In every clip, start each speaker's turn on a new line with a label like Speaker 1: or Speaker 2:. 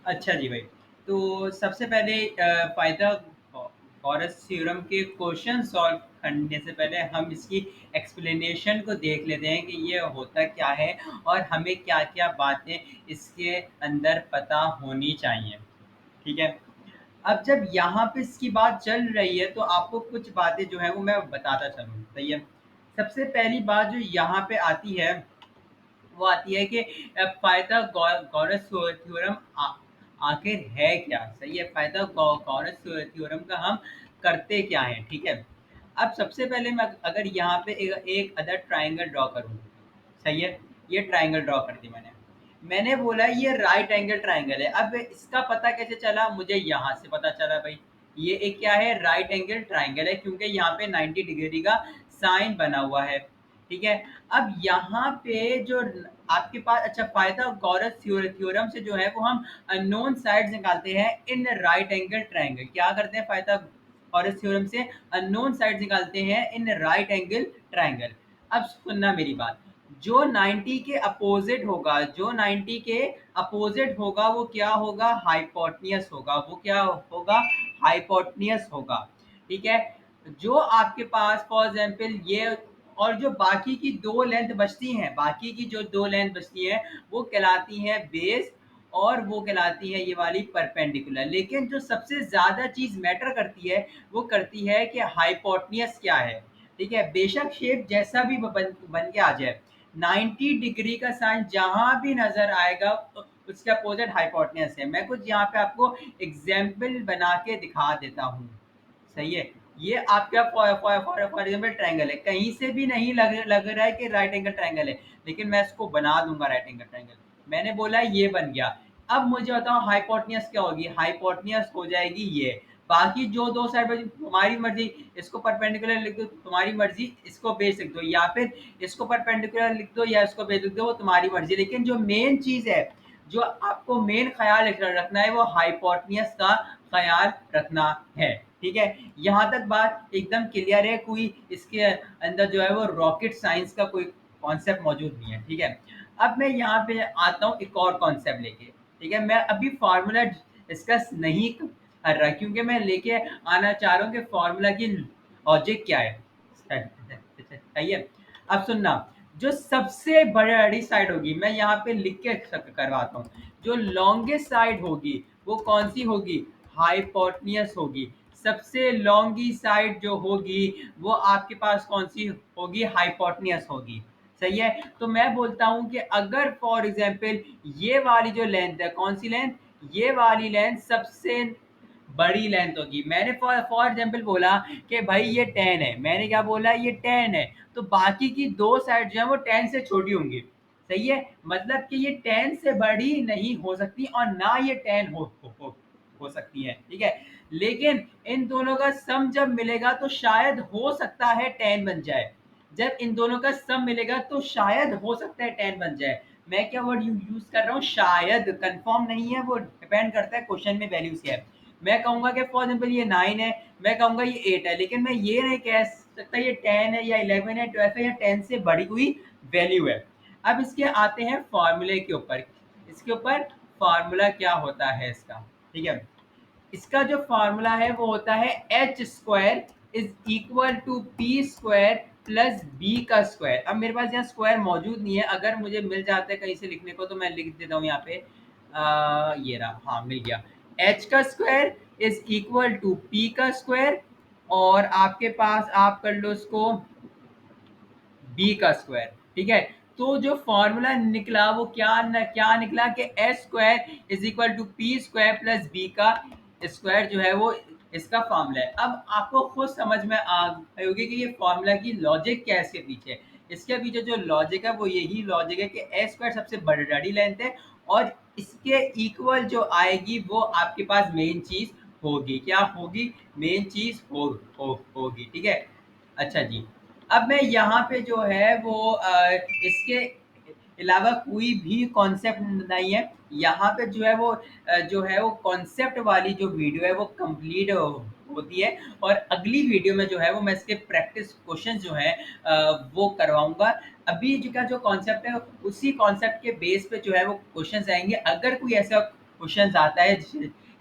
Speaker 1: अच्छा जी भाई। तो सबसे पहले पाइथागोरस थ्योरम के क्वेश्चन सॉल्व करने से पहले हम इसकी एक्सप्लेनेशन को देख लेते हैं कि ये होता क्या है और हमें क्या-क्या बातें इसके अंदर पता होनी चाहिए। ठीक है? अब जब यहाँ पे इसकी बात चल रही है तो आपको कुछ बातें जो हैं वो मैं बताता चलूँ, सही है? सबसे पहली बात जो यहाँ पे आती है वो आती है कि पाइथागोरस थ्योरम आखिर है क्या? सही है? पाइथागोरस थ्योरम का हम करते क्या हैं? ठीक है? अब सबसे पहले मैं अगर यहाँ पे एक अदर ट्रायंगल ड्रॉ करूँ, सही है? ये ट्रायंगल ड्रॉ कर दी मैंने। मैंने बोला ये राइट एंगल ट्रायंगल है। अब इसका पता कैसे चला? मुझे यहाँ से पता चला भाई। ये एक क्या है? राइट एंगल ट्रायंगल है क्योंकि यहाँ पे 90 डिग्री का साइन बना हुआ है। ठीक है? अब यहाँ पे जो आपके पास अच्छा पाइथागोरस थ्योरम से जो है वो हम अननोन साइड्स निकालते हैं इन राइट एंगल ट्रायंगल। क्या करते हैं पाइथागोरस थ्योरम से? अननोन साइड्स निकालते हैं इन राइट एंगल ट्रायंगल। अब सुनना मेरी बात, जो 90 के अपोजिट होगा, जो 90 के अपोजिट होगा वो क्या होगा? हाइपोटेन्यूस होगा। वो क्या होगा? हाइपोटेन्यूस होगा। ठीक है? जो आपके पास फॉर एग्जांपल ये और जो बाकी की दो लेंथ बचती हैं, बाकी की जो दो लेंथ बचती हैं वो कहलाती हैं बेस और वो कहलाती है ये वाली परपेंडिकुलर। लेकिन जो सबसे ज्यादा चीज मैटर करती है वो करती है कि हाइपोटेन्यूस क्या है। ठीक है? बेशक शेप जैसा भी बन के आ जाए, 90 डिग्री का साइन जहां भी नजर आएगा उसके अपोजिट हाइपोटेन्यूस है। मैं कुछ यहाँ पे आपको एग्जाम्पल बना के दिखा देता हूँ, सही है? ये आपका फॉर एग्जाम्पल ट्रायंगल है, कहीं से भी नहीं लग रहा है कि राइट एंगल ट्रायंगल है, लेकिन मैं इसको बना दूंगा राइट एंगल ट्रायंगल। मैंने बोला ये बन गया। अब मुझे बताओ हाइपोटेन्यूस क्या होगी? हाइपोटेन्यूस हो जाएगी ये। बाकी जो दो साइड बची तुम्हारी मर्जी, इसको परपेंडिकुलर लिख दो तुम्हारी मर्जी, इसको बेस लिख दो या फिर इसको परपेंडिकुलर लिख दो या इसको बेस लिख दो, वो तुम्हारी मर्जी। लेकिन जो मेन चीज है, जो आपको मेन ख्याल रखना है वो हाइपोटेन्यूस का ख्याल रखना है। ठीक है? यहाँ तक बात एकदम क्लियर है, कोई इसके अंदर जो है वो रॉकेट साइंस का कोई कॉन्सेप्ट मौजूद नहीं है। ठीक है? अब मैं यहाँ पे आता हूँ एक और कॉन्सेप्ट लेके। ठीक है? मैं अभी फार्मूला डिस्कस नहीं कर रहा क्योंकि मैं लेके आना चाह रहा हूँ कि फार्मूला की लॉजिक क्या है। सही है? अब सुनना, जो सबसे बड़ी साइड होगी मैं यहाँ पे लिख के करवाता हूँ, जो लॉन्गेस्ट साइड होगी वो कौन सी होगी? हाइपोटेन्यूस होगी। सबसे लॉन्गी साइड जो होगी वो आपके पास कौन सी होगी? हाइपोटेन्यूस होगी। सही है? तो मैं बोलता हूं कि अगर फॉर एग्जांपल ये वाली जो लेंथ है, कौन सी लेंथ? ये वाली लेंथ सबसे बड़ी लेंथ होगी। मैंने फॉर एग्जांपल बोला कि भाई ये 10 है, मैंने क्या बोला? ये 10 है, तो बाकी की दो साइड जो है वो 10 से छोटी होंगी। सही है? मतलब कि ये 10 से बड़ी नहीं हो सकती और ना ये 10 हो सकती है। ठीक है? लेकिन इन दोनों का सम जब मिलेगा तो शायद हो सकता है 10 बन जाए। जब इन दोनों का सम मिलेगा तो शायद हो सकता है 10 बन जाए। मैं क्या वर्ड यूज कर रहा हूँ? शायद। कंफर्म नहीं है, वो डिपेंड करता है क्वेश्चन में वैल्यू से है। मैं कहूंगा कि फॉर एग्जाम्पल ये 9 है, मैं कहूंगा ये 8 है, लेकिन मैं ये नहीं कह सकता ये 10 है या 11 है, 12 है या 10 से बड़ी कोई वैल्यू है। अब इसके आते हैं फॉर्मूले के ऊपर। इसके ऊपर फार्मूला क्या होता है इसका? ठीक है? इसका जो फार्मूला है वो होता है H square is equal to P square plus B का स्क्वायर। अब मेरे पास यहाँ स्क्वायर मौजूद नहीं है, अगर मुझे मिल जाता है कहीं से लिखने को तो मैं लिख देता हूँ यहाँ पे। ये रहा, हाँ मिल गया। एच का square is equal to P का स्क्वायर और आपके पास आप कर लो इसको बी का स्क्वायर। ठीक है? तो जो फॉर्मूला निकला वो क्या निकला कि H square is equal to P square plus B का स्क्वायर जो है वो इसका फॉर्मूला है। अब आपको खुद समझ में आ गई होगी कि ये फॉर्मूला की लॉजिक क्या है इसके पीछे। इसके पीछे जो लॉजिक है वो यही लॉजिक है कि एच स्क्वायर सबसे बड़ी लेंथ है और इसके इक्वल जो आएगी वो आपके पास मेन चीज होगी। क्या होगी? मेन चीज होगी। ठीक है? अच्छा जी। अब मैं यहाँ पे जो है वो इसके अलावा कोई भी कॉन्सेप्ट नहीं है। यहाँ पे जो है वो कॉन्सेप्ट वाली जो वीडियो है वो कंप्लीट होती है और अगली वीडियो में जो है वो मैं इसके प्रैक्टिस क्वेश्चन जो है वो करवाऊंगा। अभी जो का जो कॉन्सेप्ट है उसी कॉन्सेप्ट के बेस पे जो है वो क्वेश्चंस आएंगे। अगर कोई ऐसा क्वेश्चन आता है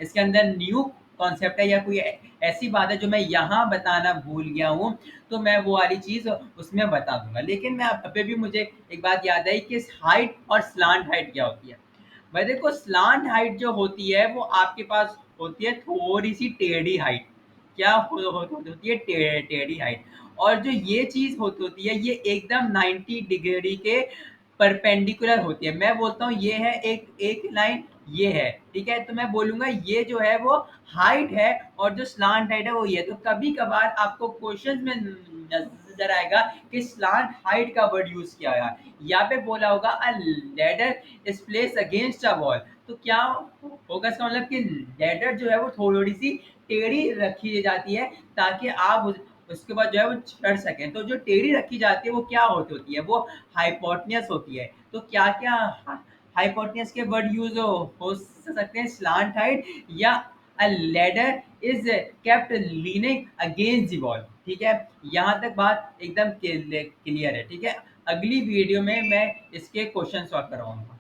Speaker 1: इसके अंदर न्यू कॉन्सेप्ट है या कोई ऐसी बात है जो मैं यहाँ बताना भूल गया हूँ, तो मैं वो वाली चीज़ उसमें बता दूंगा। लेकिन मैं अभी भी मुझे एक बात याद आई कि हाइट और स्लांट हाइट क्या होती है। भाई देखो, स्लांट हाइट जो होती है वो आपके पास होती है थोड़ी सी टेढ़ी हाइट। क्या होती है टेढ़ी हाइट। और जो ये चीज होती है ये एकदम 90 डिग्री के परपेंडिकुलर होती है। मैं बोलता हूँ ये है एक एक लाइन, ये है, ठीक है, तो मैं बोलूंगा ये जो है वो हाइट है और जो स्लांट हाइट है वो ये। तो कभी कभार आपको क्वेश्चन में नजर आएगा कि स्लांट हाइट का वर्ड यूज किया गया, यहाँ पे बोला होगा अ ladder is place against a wall. तो क्या होगा इसका मतलब कि लैडर जो है वो थोड़ी सी टेढ़ी रखी जाती है ताकि आप उसके बाद जो है वो चढ़ सकें। तो जो टेढ़ी रखी जाती है वो क्या होती है, वो हाइपोटेन्यूस होती है। तो क्या क्या हाइपोटेन्यूस के वर्ड यूज हो सकते हैं, स्लांट हाइट या अ ladder is kept leaning against the wall. ठीक है, यहाँ तक बात एकदम क्लियर है। ठीक है, अगली वीडियो में मैं इसके क्वेश्चन सॉल्व कराऊंगा।